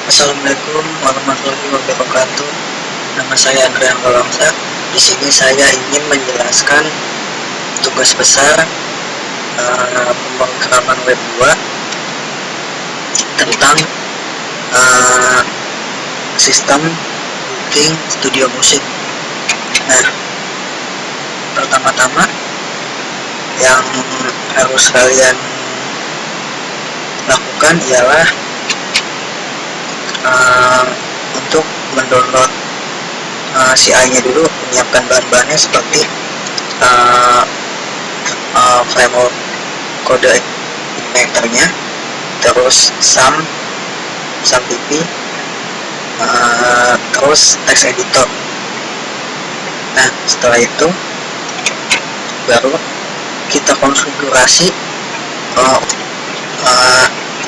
Assalamualaikum warahmatullahi wabarakatuh. Nama saya Andrian Rolongsa. Di sini saya ingin menjelaskan tugas besar pemrograman web 2 tentang sistem booking studio musik. Nah, pertama-tama yang harus kalian lakukan ialah untuk mendownload CI-nya dulu, menyiapkan bahan-bahannya seperti framework kode igniternya, terus SAMPP, terus text editor. Nah, setelah itu baru kita konfigurasi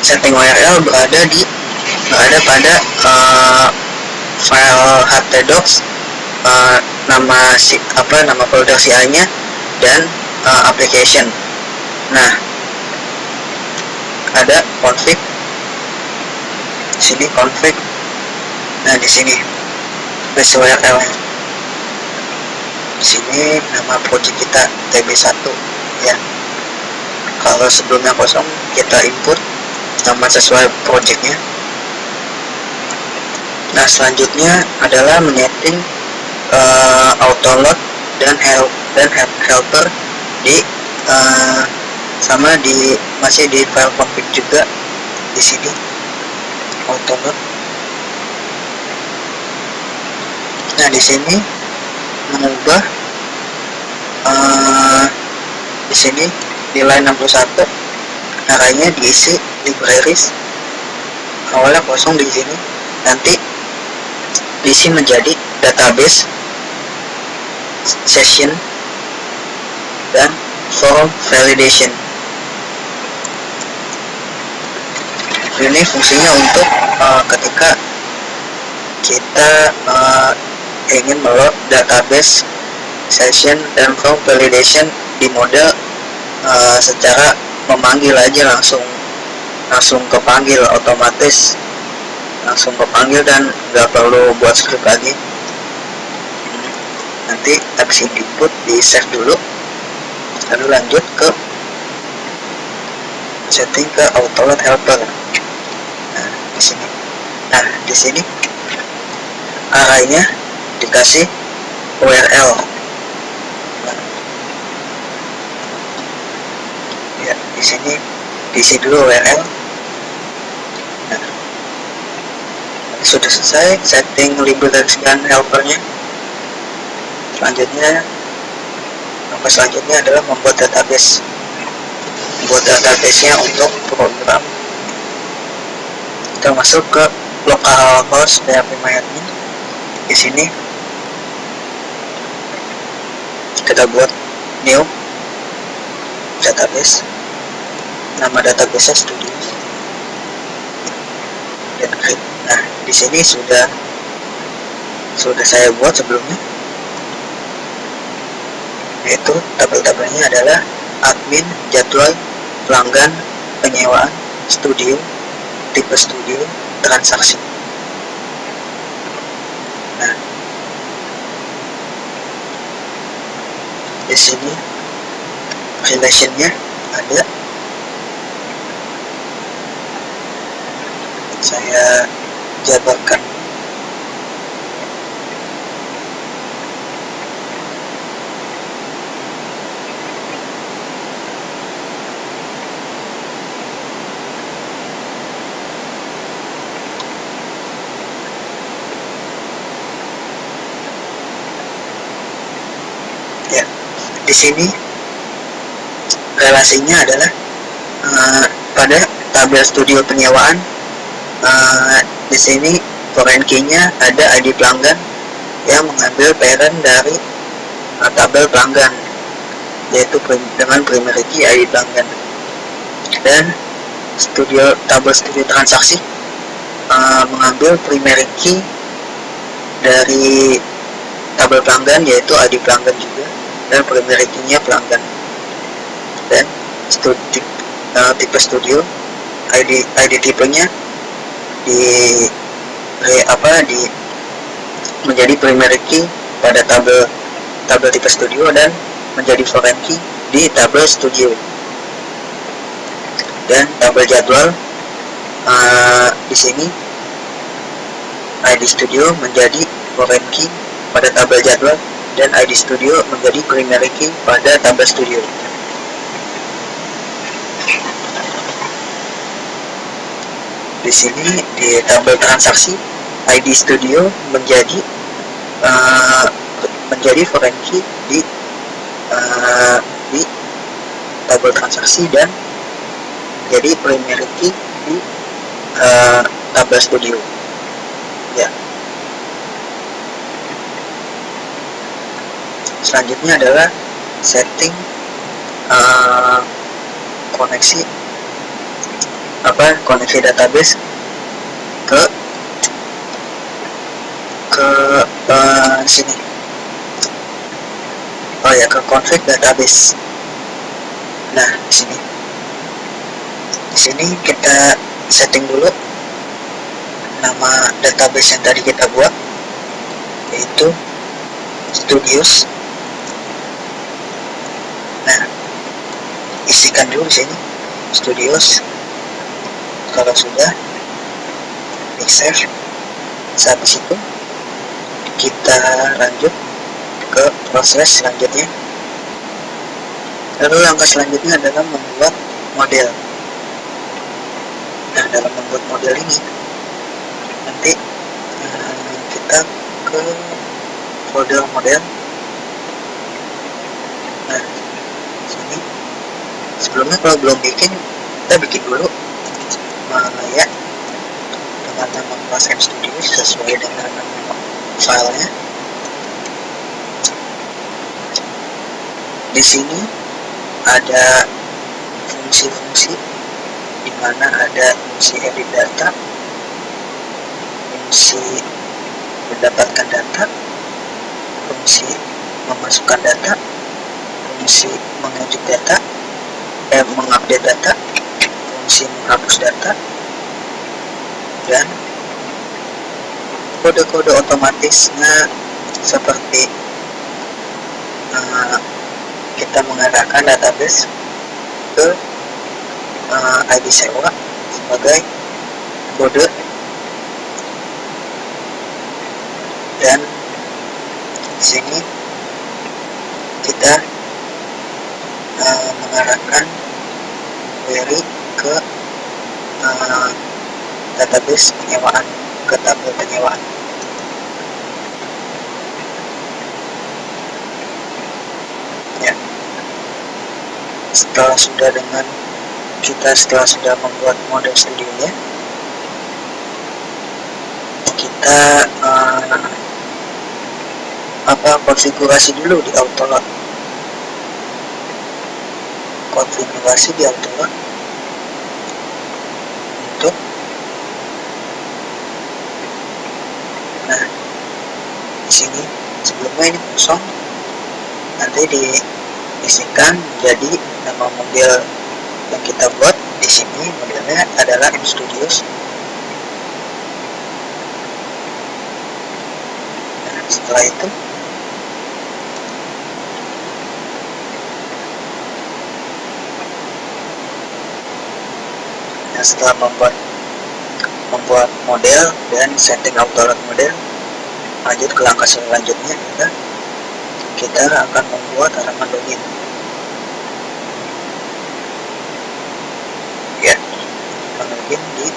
setting URL berada pada file htdocs, nama folder CI-nya dan application. Nah, ada config. Di sini config. Nah, di sini base URL. Di sini nama project kita TB1 ya. Kalau sebelumnya kosong, kita input nama sesuai projectnya. Nah, selanjutnya adalah menyeting autoload dan helper masih di file config juga. Di sini autoload. Nah, di sini mengubah di sini di line 61 arahnya diisi libraries. Awalnya kosong di sini, nanti diisi menjadi database, session, dan form validation. Ini fungsinya untuk ketika kita ingin meload database, session, dan form validation di model secara memanggil aja, langsung kepanggil, otomatis langsung kepanggil dan nggak perlu buat script lagi. Nanti habis input di save dulu, lalu lanjut ke setting ke autoload helper. Nah, di sini arraynya dikasih URL. Ya, di sini diisi dulu URL. Nah, sudah selesai setting libraries dan helpernya. Selanjutnya adalah membuat database. Database-nya untuk program. Kita masuk ke localhost php-my-admin. Di sini kita buat new database. Nama database studio dan create. Nah, di sini sudah saya buat sebelumnya, yaitu tabel-tabelnya adalah admin, jadwal, pelanggan, penyewaan, studio, tipe studio, transaksi. Nah, di sini relation-nya ada. Saya jabarkan. Ya, di sini relasinya adalah pada tabel studio penyewaan. Di sini foreign key-nya ada ID pelanggan yang mengambil parent dari tabel pelanggan, yaitu dengan primary key ID pelanggan. Dan tabel studio transaksi mengambil primary key dari tabel pelanggan, yaitu ID pelanggan juga, dan primary key-nya pelanggan. Dan tipe studio ID tipenya menjadi primary key pada tabel tipe studio dan menjadi foreign key di tabel studio. Dan tabel jadwal di sini ID studio menjadi foreign key pada tabel jadwal dan ID studio menjadi primary key pada tabel studio. Di sini di tabel transaksi ID studio menjadi foreign key di tabel transaksi dan menjadi primary key di tabel studio. Ya. Selanjutnya adalah setting koneksi database ke sini. Ke config database. Nah, di sini kita setting dulu nama database yang tadi kita buat, yaitu Studios. Nah, isikan dulu di sini Studios. Kalau sudah, klik save. Habis itu kita lanjut ke proses selanjutnya. Lalu langkah selanjutnya adalah membuat model. Nah, dalam membuat model ini nanti kita ke folder model. Nah, sini sebelumnya kalau belum bikin, kita bikin dulu ya dengan nama kelas MStudio sesuai dengan nama filenya. Di sini ada fungsi-fungsi di mana ada fungsi edit data, fungsi mendapatkan data, fungsi memasukkan data, fungsi mengedit data, mengupdate data, fungsi menghapus data, dan kode-kode otomatisnya seperti kita mengarahkan database ke ID sewa sebagai kode, dan di sini kita mengarahkan query ke database penyewaan, ke tabel penyewaan. Ya, setelah sudah membuat model studionya, kita konfigurasi dulu di Autoload. Konfigurasi di Autoload untuk di sini sebelumnya ini kosong, nanti diisikan menjadi nama model yang kita buat. Di sini modelnya adalah MStudios. Nah, setelah itu setelah membuat model dan setting Autoload model, lanjut ke langkah selanjutnya, kita akan membuat halaman login. Ya, login di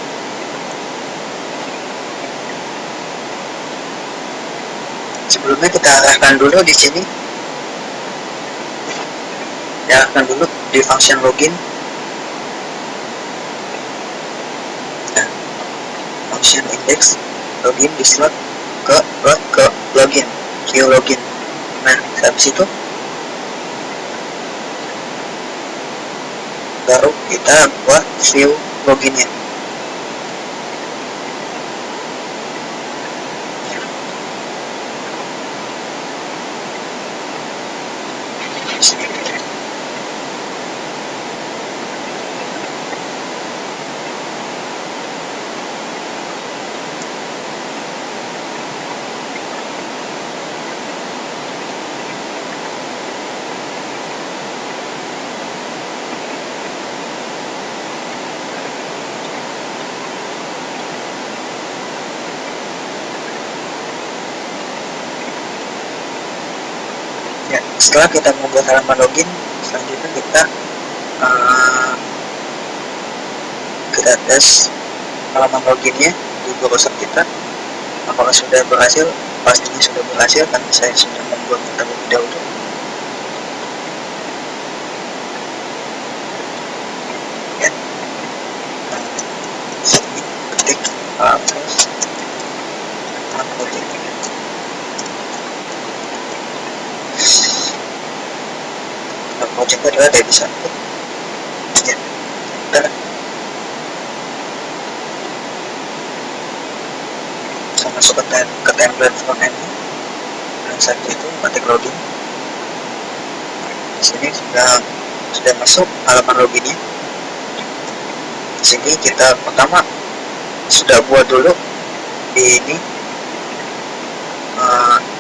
sebelumnya kita arahkan dulu di sini, arahkan dulu di function login. Function index login di slot ke login, view login. Nah, habis itu baru kita buat view loginnya. setelah kita membuat halaman login, selanjutnya kita tes halaman loginnya di browser kita apakah sudah berhasil. Pastinya sudah berhasil karena saya sudah membuatnya terlebih dahulu. Ya, sini ketik terus project adalah dari satu. Ya, kita masuk ke template frontend dan saat itu ketik login. Di sini sudah masuk halaman loginnya. Di sini kita pertama sudah buat dulu di ini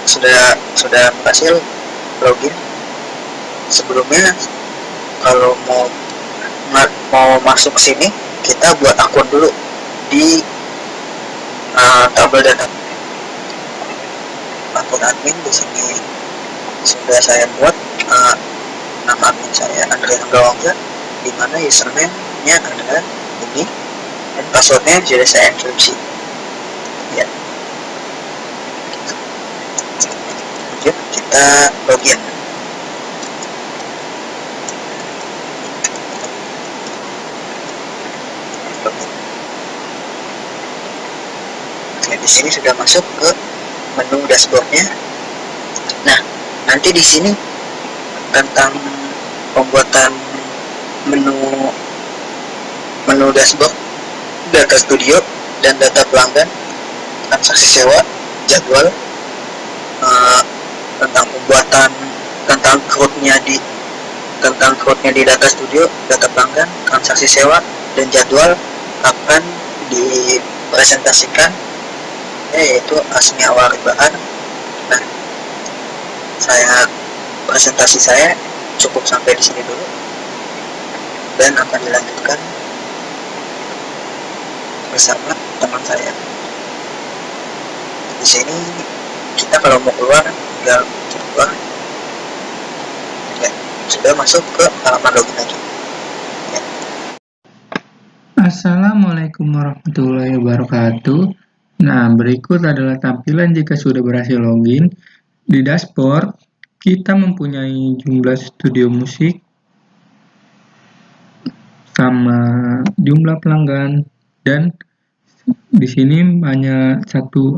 sudah berhasil login. Sebelumnya kalau mau masuk sini kita buat akun dulu di tabel data. Akun admin di sini sudah saya buat, nama admin saya Andre Anggawangsa, di mana username-nya adalah ini dan passwordnya sudah saya enkripsi. Ya. Lanjut kita login. Di sini sudah masuk ke menu dashboardnya. Nah, nanti di sini tentang pembuatan menu dashboard, data studio dan data pelanggan, transaksi sewa, jadwal, tentang pembuatan tentang crowdnya di data studio, data pelanggan, transaksi sewa dan jadwal akan dipresentasikan, yaitu Asmi Awal Bahar. Nah, presentasi saya cukup sampai di sini dulu dan akan dilanjutkan bersama teman saya. Di sini kita kalau mau keluar tinggal keluar. Ya, sudah masuk ke halaman login lagi. Ya. Assalamualaikum warahmatullahi wabarakatuh. Nah, berikut adalah tampilan jika sudah berhasil login. Di dashboard, kita mempunyai jumlah studio musik sama jumlah pelanggan, dan di sini hanya satu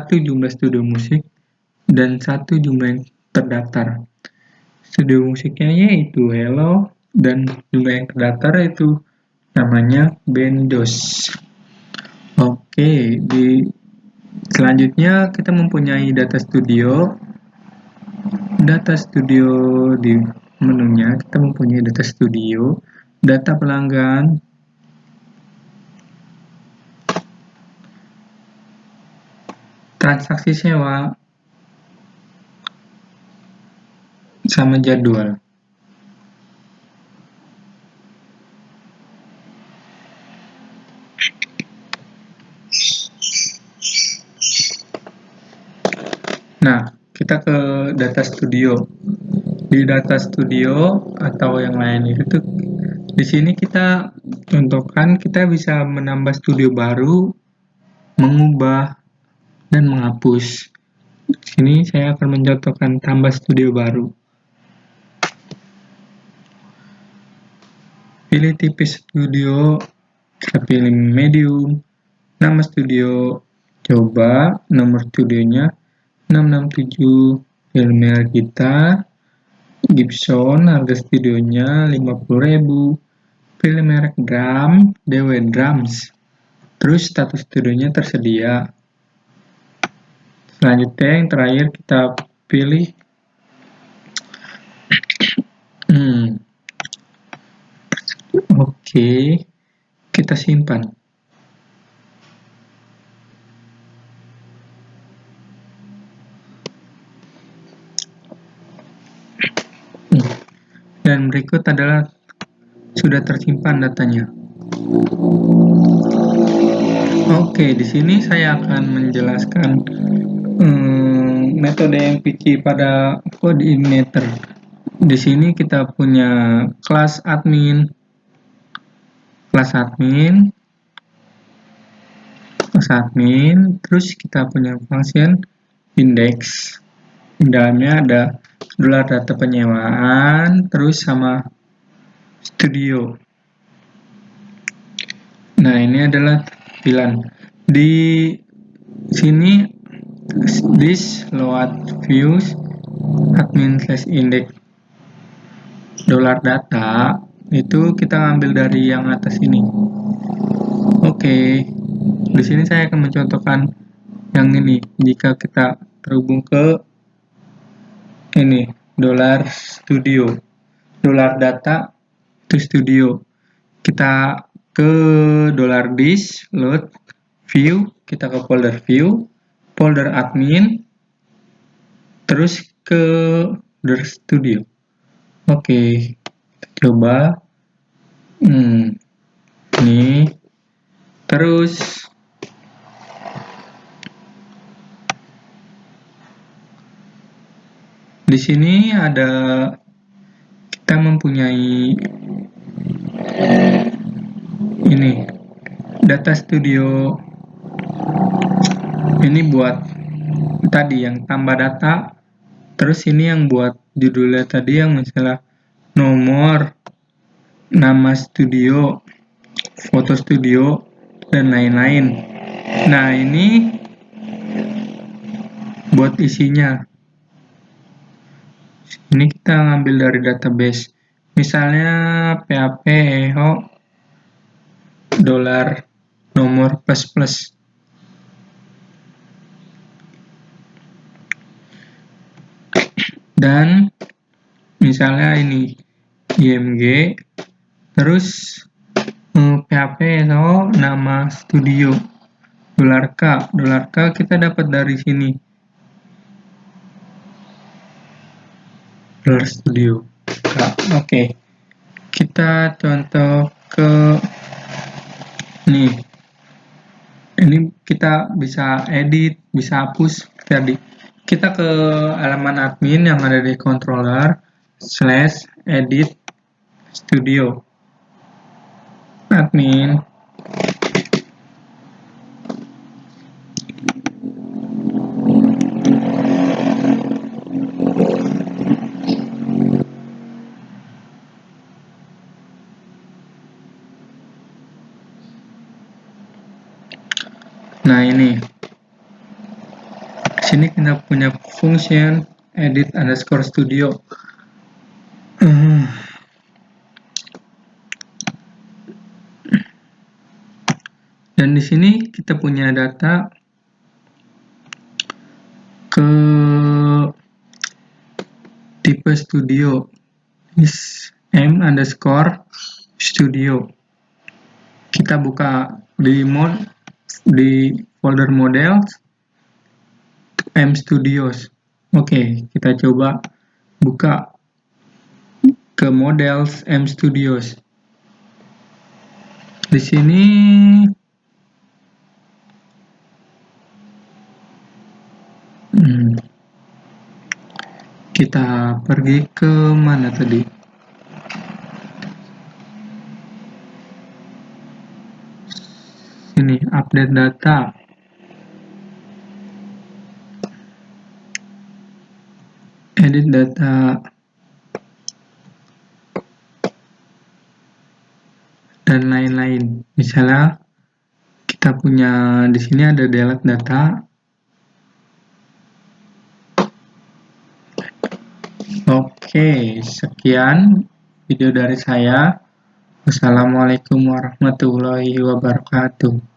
jumlah studio musik dan satu jumlah yang terdaftar. Studio musiknya yaitu Hello dan jumlah yang terdaftar itu namanya Bendos. Oke, selanjutnya kita mempunyai data studio. Di menunya kita mempunyai data studio, data pelanggan, transaksi sewa, sama jadwal. Nah, kita ke data studio. Di data studio atau yang lain itu, di sini kita contohkan kita bisa menambah studio baru, mengubah, dan menghapus. Di sini saya akan mencontohkan tambah studio baru. Pilih tipe studio, kita pilih medium, nama studio, coba nomor studionya 667, pilih merek kita, Gibson, harga studionya 50.000, pilih merek drum, DW Drums, terus status studionya tersedia. Selanjutnya yang terakhir kita pilih oke, kita simpan. Dan berikut adalah sudah tersimpan datanya. Oke, di sini saya akan menjelaskan metode MVC pada coordinator. Di sini kita punya kelas admin, terus kita punya function index. Di dalamnya ada $data penyewaan, terus sama studio. Nah, ini adalah tampilan. Di sini this load views admin/index $data itu kita ambil dari yang atas ini. Oke. Di sini saya akan mencontohkan yang ini. Jika kita terhubung ke ini $studio, $data to studio. Kita ke $this load view, kita ke folder view, folder admin, terus ke studio. Oke, kita coba. Ini terus di sini ada kita mempunyai ini data studio. Ini buat tadi yang tambah data, terus ini yang buat judulnya tadi yang misalnya nomor, nama studio, foto studio, dan lain-lain. Nah, ini buat isinya. Ini kita ngambil dari database. Misalnya PHP echo $nomor plus. Dan misalnya ini img, terus PHP echo nama studio $k kita dapat dari sini $studio. Oke. Kita contoh ke nih. Ini kita bisa edit, bisa hapus tadi. Kita ke halaman admin yang ada di controller /edit studio admin. Nah, ini sini kita punya function edit_studio. Dan di sini kita punya data ke tipe studio is m_studio. Kita buka di folder models M-Studios. Oke, kita coba buka ke models M-Studios. Di sini kita pergi ke mana tadi? Ini update data. Edit data. Dan lain-lain. Misalnya kita punya di sini ada delete data. Oke, sekian video dari saya. Wassalamualaikum warahmatullahi wabarakatuh.